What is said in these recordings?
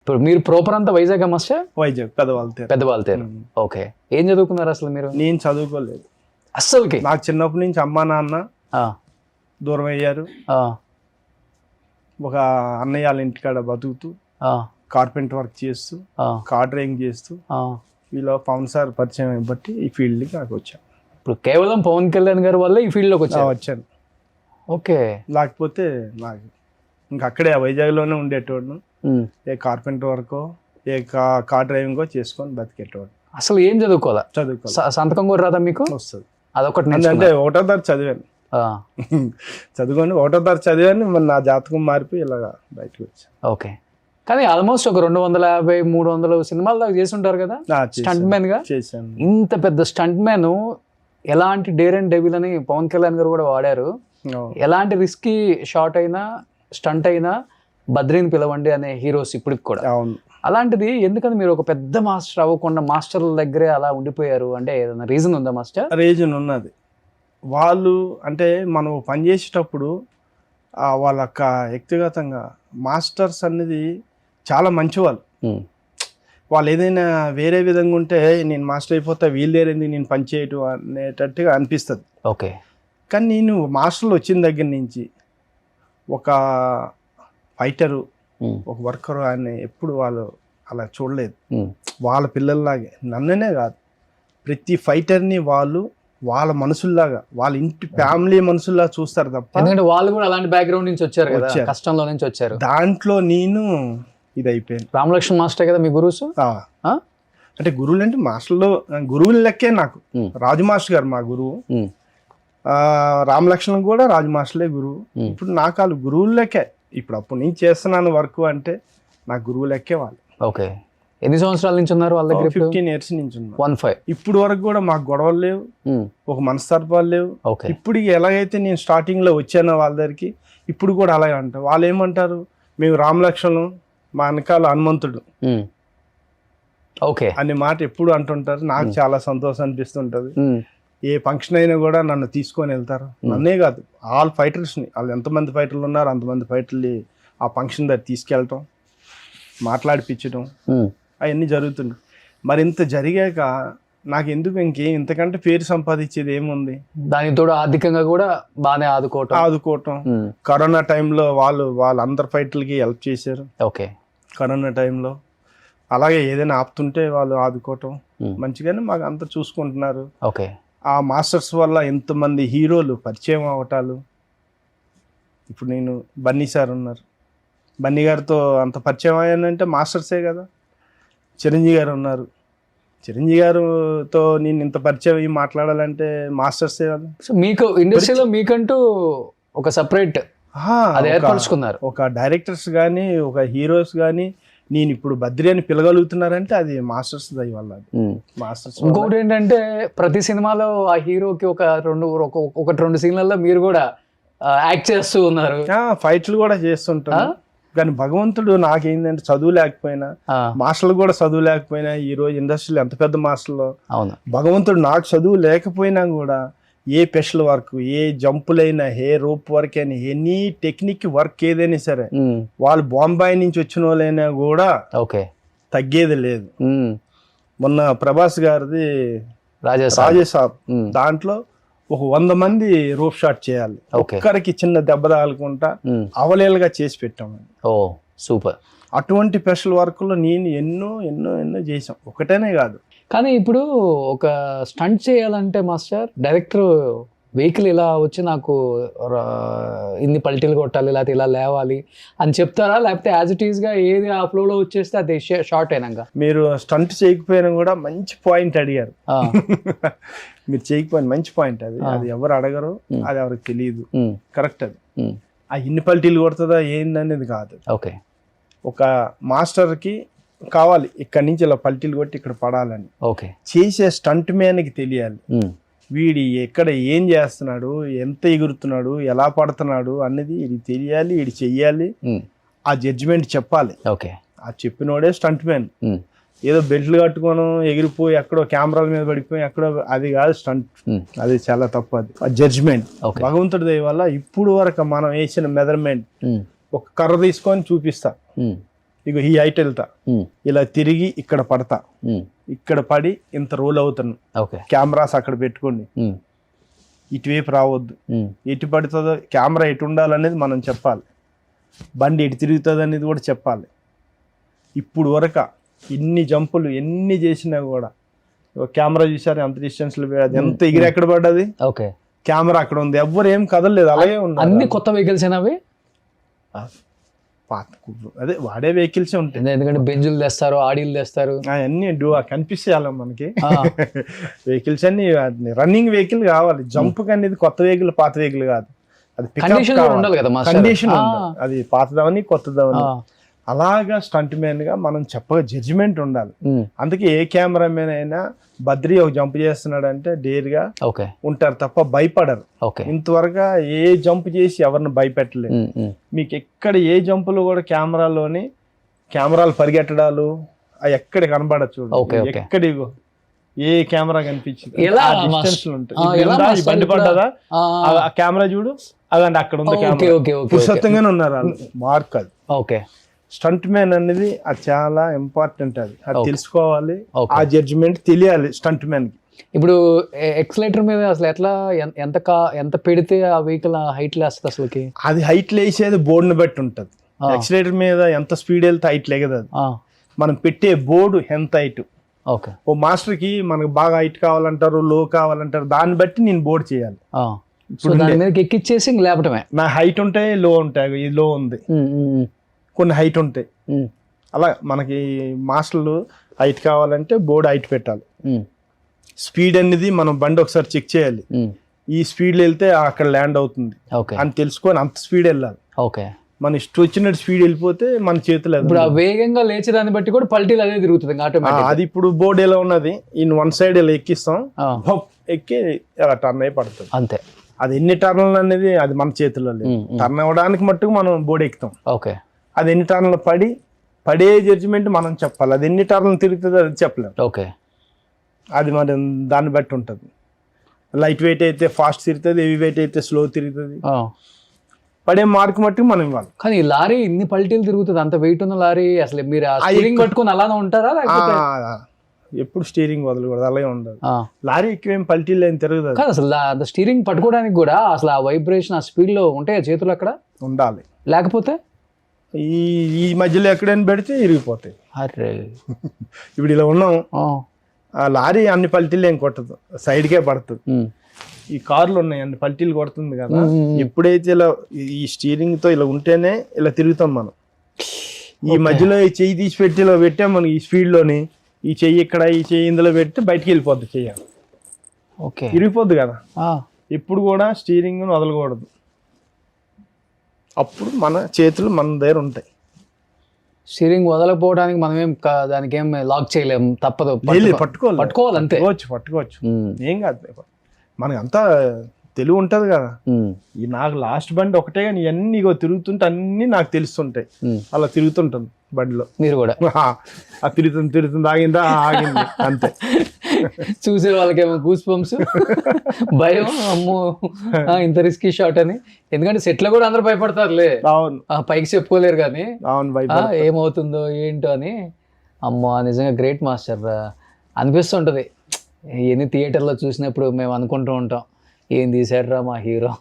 ఇప్పుడు మీరు ప్రాపర్ అంతా వైజాగ్ మాస్టర్? వైజాగ్ పెద్దవాళ్ళ. పెద్దవాళ్ళ. ఓకే. ఏం చదువుకున్నారు అసలు మీరు? నేను చదువుకోలేదు అస్సలుకి. నాకు చిన్నప్పటి నుంచి అమ్మా నాన్న దూరం అయ్యారు. ఒక అన్నయ్య వాళ్ళ ఇంటికాడ బతుకుతూ కార్పెంటర్ వర్క్ చేస్తూ కార్ డ్రైవింగ్ చేస్తూ వీళ్ళు పవన్ సార్ పరిచయం బట్టి ఈ ఫీల్డ్కి నాకు వచ్చాను. ఇప్పుడు కేవలం పవన్ కళ్యాణ్ గారి వల్ల ఈ ఫీల్డ్లోకి వచ్చాను. ఓకే. లేకపోతే నాకు ఇంకా అక్కడే వైజాగ్లోనే ఉండేటోడు. ఏ కార్పెంటర్ వర్కో ఏ కార్ డ్రైవింగో చేసుకొని బతికేటోడు. అసలు ఏం చదువుకోవాలా? సంతకం కూడా రాదా మీకు? వస్తుంది. అదొకటి. అంటే ఒకటో తరగతి చదివాను. చదువుకొని ఒకటో తరగతి చదివాను. మరి నా జాతకం మారిపోయి ఇలాగా బయటకు వచ్చాను. ఓకే. కానీ ఆల్మోస్ట్ ఒక 250-300 సినిమాల దాకా చేసి ఉంటారు కదా స్టంట్ మ్యాన్ గా. చేశాను. ఇంత పెద్ద స్టంట్ మ్యాన్ ఎలాంటి డేర్ అండ్ డెవిల్ అని పవన్ కళ్యాణ్ గారు కూడా వాడారు. ఎలాంటి రిస్కీ షాట్ అయినా స్టంట్ అయినా బద్రీని పిలవండి అనే హీరోస్ ఇప్పటికి కూడా. అలాంటిది ఎందుకని మీరు ఒక పెద్ద మాస్టర్ అవ్వకుండా మాస్టర్ల దగ్గరే అలా ఉండిపోయారు? అంటే ఏదైనా రీజన్ ఉందా మాస్టర్? రీజన్ ఉన్నది. వాళ్ళు అంటే మనం పనిచేసేటప్పుడు వాళ్ళ వ్యక్తిగతంగా మాస్టర్స్ అనేది చాలా మంచివాళ్ళు. వాళ్ళు ఏదైనా వేరే విధంగా ఉంటే నేను మాస్టర్ అయిపోతా వీళ్ళేరేంది నేను పని చేయటం అనేటట్టుగా అనిపిస్తుంది. ఓకే. కానీ నేను మాస్టర్లు వచ్చిన దగ్గర నుంచి ఒక ఫైటరు ఒక వర్కరు అని ఎప్పుడు వాళ్ళు అలా చూడలేదు. వాళ్ళ పిల్లల్లాగే నన్ననే కాదు ప్రతి ఫైటర్ని వాళ్ళు వాళ్ళ మనుషుల్లాగా వాళ్ళ ఇంటి ఫ్యామిలీ మనుషుల్లా చూస్తారు తప్ప. ఎందుకంటే వాళ్ళు కూడా అలాంటి బ్యాక్గ్రౌండ్ నుంచి వచ్చారు కదా, కష్టంలో నుంచి వచ్చారు. దాంట్లో నేను ఇది అయిపోయాను. రామలక్ష్మణ్ మాస్టర్ కదా మీ గురువుస్? అంటే గురువులు అంటే మాస్టర్లు గురువుల లెక్కే నాకు. రాజు మాస్టర్ గారు మా గురువు. రామలక్ష్మణ్ కూడా రాజు మాస్టర్లే గురువు. ఇప్పుడు నాకు వాళ్ళు గురువుల లెక్కే. ఇప్పుడు అప్పుడు నేను చేస్తున్నాను వర్క్ అంటే నా గురువు లెక్కే వాళ్ళు. ఓకే. ఎన్ని సంవత్సరాల నుంచి ఉన్నారు వాళ్ళ దగ్గర? 15 years నుంచి ఉన్నారు. 15. ఇప్పుడు వరకు కూడా మాకు గొడవలు లేవు, ఒక మనస్తత్వాలు లేవు. ఇప్పుడు ఎలాగైతే నేను స్టార్టింగ్ లో వచ్చానో వాళ్ళ దగ్గరికి ఇప్పుడు కూడా అలాగే అంటారు. వాళ్ళు ఏమంటారు, మేము రామలక్ష్మణులు మా వెనకాల హనుమంతుడు ఓకే అనే మాట ఎప్పుడు అంటుంటారు. నాకు చాలా సంతోషం అనిపిస్తుంటది. ఏ ఫంక్షన్ అయినా కూడా నన్ను తీసుకొని వెళ్తారు. నన్నే కాదు ఆల్ ఫైటర్స్ని, వాళ్ళు ఎంతమంది ఫైటర్లు ఉన్నారు అంతమంది ఫైటర్లు ఆ ఫంక్షన్ దగ్గర తీసుకెళ్ళటం, మాట్లాడిపించడం అవన్నీ జరుగుతున్నాయి. మరి ఇంత జరిగాక నాకు ఎందుకు ఇంతకంటే పేరు సంపాదించేది ఏముంది? దానితో ఆర్థికంగా కూడా బాగానే ఆదుకోవటం. కరోనా టైంలో వాళ్ళందరు ఫైటర్లకి హెల్ప్ చేశారు. ఓకే. కరోనా టైంలో అలాగే ఏదైనా ఆపుతుంటే వాళ్ళు ఆదుకోవటం మంచిగానే మాకు అంతా చూసుకుంటున్నారు. ఓకే. ఆ మాస్టర్స్ వల్ల ఎంతమంది హీరోలు పరిచయం అవటాలు. ఇప్పుడు నేను బన్నీ సార్ ఉన్నారు, బన్నీ గారితో అంత పరిచయం అయ్యానంటే మాస్టర్సే కదా. చిరంజీవి గారు ఉన్నారు, చిరంజీవి గారితో నేను ఇంత పరిచయం అయ్యి మాట్లాడాలంటే మాస్టర్సే కదా. సో మీకు ఇండస్ట్రీలో మీకంటూ ఒక సపరేట్ ఏర్పరచుకున్నారు. ఒక డైరెక్టర్స్ కానీ ఒక హీరోస్ కానీ నేను ఇప్పుడు బద్రి అని పిలగలుగుతున్నారంటే అది మాస్టర్స్ దయ వల్ల. మాస్టర్స్. ఇంకొకటి ఏంటంటే ప్రతి సినిమాలో ఆ హీరోకి ఒకటి రెండు సీన్లలో మీరు కూడా యాక్ట్ చేస్తూ ఉన్నారు, ఫైట్లు కూడా చేస్తుంటారు. కానీ భగవంతుడు నాకేంటంటే చదువు లేకపోయినా, మాస్టర్లు కూడా చదువు లేకపోయినా, ఈ రోజు ఇండస్ట్రీలో ఎంత పెద్ద మాస్టర్లు భగవంతుడు నాకు చదువు లేకపోయినా కూడా ఏ స్పెషల్ వర్క్, ఏ జంపులైనా, ఏ రోప్ వర్క్ అయినా, ఎనీ టెక్నిక్ వర్క్ ఏదైనా సరే వాళ్ళు బాంబాయి నుంచి వచ్చిన వాళ్ళైనా కూడా తగ్గేది లేదు. మొన్న ప్రభాస్ గారిది రాజేసాబ్ దాంట్లో ఒక 100 మంది రోప్ షాట్ చేయాలి, ఒక్కరికి చిన్న దెబ్బ తగలకుండా అవలేలుగా చేసి పెట్టామండి. సూపర్. అటువంటి స్పెషల్ వర్క్ లో నేను ఎన్నో ఎన్నో ఎన్నో చేసాం, ఒకటేనే కాదు. కానీ ఇప్పుడు ఒక స్టంట్ చేయాలంటే మాస్టర్ డైరెక్టర్ వెహికల్ ఇలా వచ్చి నాకు ఇన్ని పల్టీలు కొట్టాలి లేకపోతే ఇలా లేవాలి అని చెప్తారా, లేకపోతే యాజ్ ఇట్ ఈస్ గా ఏది ఆ ఫ్లోలో వచ్చేస్తే అది షార్ట్ అయినాక? మీరు స్టంట్ చేయకపోయినా కూడా మంచి పాయింట్ అడిగారు. మీరు చేయకపోయిన మంచి పాయింట్ అది ఎవరు అడగరు, అది ఎవరికి తెలియదు. కరెక్ట్. అది ఆ ఇన్ని పల్టీలు కొడుతుందా ఏందనేది కాదు. ఓకే. ఒక మాస్టర్కి కావాలి ఇక్కడి నుంచి ఇలా పల్టీలు కొట్టి ఇక్కడ పడాలని. ఓకే. చేసే స్టంట్ మ్యాన్కి తెలియాలి వీడి ఎక్కడ ఏం చేస్తున్నాడు, ఎంత ఎగురుతున్నాడు, ఎలా పడుతున్నాడు అన్నది వీడికి తెలియాలి, వీడి చెయ్యాలి, ఆ జడ్జిమెంట్ చెప్పాలి. ఓకే. ఆ చెప్పినోడే స్టంట్ మ్యాన్. ఏదో బెల్ట్లు కట్టుకోను ఎగిరిపోయి ఎక్కడో కెమెరాల మీద పడిపోయి ఎక్కడో, అది కాదు స్టంట్. అది చాలా తప్పు. అది ఆ జడ్జిమెంట్ భగవంతుడి దయ వల్ల ఇప్పుడు వరకు మనం వేసిన మెజర్మెంట్ ఒక కర్ర తీసుకొని చూపిస్తా, ఇగో ఈ హైట్ వెళ్తా, ఇలా తిరిగి ఇక్కడ పడతా, ఇక్కడ పడి ఇంత రోల్ అవుతాను. కెమెరాస్ అక్కడ పెట్టుకోండి, ఇటువైపు రావద్దు, ఎటు పడుతుందో కెమెరా ఎటు ఉండాలనేది మనం చెప్పాలి, బండి ఎటు తిరుగుతుంది అనేది కూడా చెప్పాలి. ఇప్పుడు వరకు ఇన్ని జంపులు ఎన్ని చేసినా కూడా కెమెరా చూసారు ఎంత డిస్టెన్స్ లో, అది ఎంత ఎగిరి ఎక్కడ పడ్డది, కెమెరా అక్కడ ఉంది, ఎవ్వరు ఏం కదలలేదు, అలాగే ఉంది. అన్ని కొత్త వెహికల్స్ అవి పాత అదే వాడే వెహికల్స్ ఉంటాయి, ఎందుకంటే బెంజులు తెస్తారు, ఆడీలు తెస్తారు, అవన్నీ కనిపిస్తాయి మనకి. వెహికల్స్ అన్ని రన్నింగ్ వెహికల్ కావాలి, జంప్ అనేది కొత్త వెహికల్ పాత వెహికల్ కాదు, అది కండిషన్ ఉండాలి కదా, కండిషన్ అది పాతదవని కొత్తదవని. అలాగా స్టంట్ మ్యాన్ గా మనం చెప్పగా జడ్జిమెంట్ ఉండాలి. అందుకే ఏ కెమెరామెన్ అయినా బద్రి ఒక జంప్ చేస్తున్నాడు అంటే డేర్ గా ఉంటారు తప్ప భయపడరు. ఇంతవరకు ఏ జంప్ చేసి ఎవరిని భయపెట్టలేదు. మీకు ఎక్కడ ఏ జంపులు కూడా కెమెరాలు పరిగెట్టడాలు అవి ఎక్కడ కనబడచ్చు, ఎక్కడి ఏ కెమెరా కనిపించింది బండి పడ్డదా ఆ కెమెరా చూడు, అదండి అక్కడ ఉంది కెమెరా, పురుషత్వంగానే ఉన్నారు వాళ్ళు, మార్క్ అది. స్టంట్ మ్యాన్ అనేది అది చాలా ఇంపార్టెంట్, అది తెలుసుకోవాలి, ఆ జడ్జిమెంట్ తెలియాలి స్టంట్ మ్యాన్ కి. ఇప్పుడు ఎక్సలేటర్ మీద అసలు ఎట్లా ఎంత పెడితే ఆ వెహికల్ హైట్ లేస్తుంది అసలుకి? అది హైట్ లేసేది బోర్డుని బట్టి ఉంటది. ఎక్సలేటర్ మీద ఎంత స్పీడ్ వెళ్తే హైట్ లేగదు, అది మనం పెట్టే బోర్డు ఎంత హైట్. ఓ మాస్టర్ కి మనకు బాగా హైట్ కావాలంటారు, లో కావాలంటారు, దాన్ని బట్టి నేను బోర్డు చేయాలి. దాని మీద ఎక్కిచ్చేసి లేపటమే. నా హైట్ ఉంటాయి, లో ఉంటాయి, ఇది లో ఉంది, కొన్ని హైట్ ఉంటాయి. అలా మనకి మాస్టర్లు హైట్ కావాలంటే బోర్డు హైట్ పెట్టాలి. స్పీడ్ అనేది మనం బండి ఒకసారి చెక్ చేయాలి, ఈ స్పీడ్ వెళ్తే అక్కడ ల్యాండ్ అవుతుంది అని తెలుసుకొని అంత స్పీడ్ వెళ్ళాలి. మన ఇష్టం వచ్చినట్టు స్పీడ్ వెళ్ళిపోతే మన చేతులు వేగంగా లేచేదాన్ని బట్టి కూడా పల్టీలు అదే తిరుగుతుంది. అది ఇప్పుడు బోర్డు ఎలా ఉన్నది, ఇన్ వన్ సైడ్ ఇలా ఎక్కిస్తాం, ఎక్కి ఇలా టర్న్ అయి పడుతుంది అంతే. అది ఎన్ని టర్న్లు అనేది అది మన చేతుల్లో లేదు. టర్న్ అవ్వడానికి మట్టుకు మనం బోర్డు ఎక్కుతాం. అది ఎన్ని టర్న్లు పడే జడ్జిమెంట్ మనం చెప్పాలి, అది ఎన్ని టర్న్లు తిరుగుతుంది అది చెప్పలేము. అది మరి దాన్ని బట్టి ఉంటుంది. లైట్ వెయిట్ అయితే ఫాస్ట్ తిరుగుతుంది, హెవీ వెయిట్ అయితే స్లో తిరుగుతుంది, పడే మార్క్ మట్టుకు మనం ఇవ్వాలి. కానీ ఈ లారీ ఇన్ని పల్టీలు తిరుగుతుంది, అంత వెయిట్ ఉన్న లారీ అసలు మీరు స్టీరింగ్ పట్టుకొని అలానే ఉంటారా? ఎప్పుడు స్టీరింగ్ వదలకూడదు, అలాగే ఉండదు. లారీ ఎక్కువేం పల్టీలు ఏం తిరుగుతుంది కాదు అసలు. స్టీరింగ్ పట్టుకోవడానికి కూడా అసలు ఆ వైబ్రేషన్, ఆ స్పీడ్ లో ఉంటాయి చేతులు అక్కడ ఉండాలి, లేకపోతే ఈ మధ్యలో ఎక్కడైనా పెడితే ఇరిగిపోతాయి. ఇప్పుడు ఇలా ఉన్నాం, ఆ లారీ అన్ని పల్టీలు ఏం కొట్టదు, సైడ్కే పడుతుంది. ఈ కార్లు ఉన్నాయి అన్ని పల్టీలు కొడుతుంది కదా, ఎప్పుడైతే ఇలా ఈ స్టీరింగ్ తో ఇలా ఉంటేనే ఇలా తిరుగుతాం మనం. ఈ మధ్యలో ఈ చెయ్యి తీసి పెట్టి ఇలా పెట్టాం మనం, ఈ స్పీడ్ లోని ఈ చెయ్యి ఇక్కడ, ఈ చెయ్యి ఇందులో పెడితే బయటికి వెళ్ళిపోద్ది, చెయ్యాలి ఇరిగిపోద్ది కదా. ఎప్పుడు కూడా స్టీరింగ్ వదలకూడదు, అప్పుడు మన చేతులు మన దగ్గర ఉంటాయి. స్టీరింగ్ వదలకపోవడానికి మనమేం దానికి ఏం లాక్ చేయలేము, తప్పదు, పట్టుకోవాలి అంతే. పట్టుకోవచ్చు ఏం కాదు, మనకి అంతా తెలివి ఉంటది కదా. ఈ నాకు లాస్ట్ బండి ఒకటే కానీ ఇవన్నీ తిరుగుతుంటే అన్ని నాకు తెలుస్తుంటాయి, అలా తిరుగుతుంటాను బండిలో. మీరు కూడా తిరుగుతుంది ఆగిందా, ఆగింది అంతే. చూసే వాళ్ళకేమో గూస్ బంప్స్, భయం, అమ్మో ఇంత రిస్కీ షాట్ అని. ఎందుకంటే సెట్ లో కూడా అందరూ భయపడతారులే, అవును, పైకి చెప్పుకోలేరు కానీ అవును ఏమవుతుందో ఏంటో అని. అమ్మో నిజంగా గ్రేట్ మాస్టర్ అనిపిస్తుంటది. ఎన్ని థియేటర్లో చూసినప్పుడు మేము అనుకుంటూ ఉంటాం, ఏం తీసాడురా మా హీరో.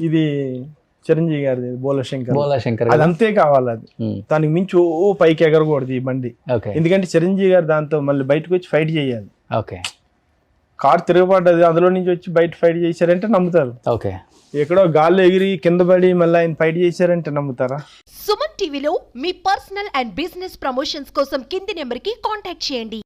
ఇది చిరంజీవి గారిది బోలాశంకర్, అది అంతే కావాలి, అది దానికి మించి ఓ పైకి ఎగరకూడదు ఈ బండి. ఎందుకంటే చిరంజీవి గారు దాంతో మళ్ళీ బయటకు వచ్చి ఫైట్ చేయాలి. కార్ తిరగబడ్డది, అందులో నుంచి వచ్చి బయట ఫైట్ చేశారంటే నమ్ముతారు. ఎక్కడో గాల్లో ఎగిరి కింద పడి మళ్ళీ ఆయన ఫైట్ చేశారంటే నమ్ముతారా? సుమన్ టీవీలో మీ పర్సనల్ అండ్ బిజినెస్ ప్రమోషన్స్ కోసం కింది నెంబర్ కి కాంటాక్ట్ చేయండి.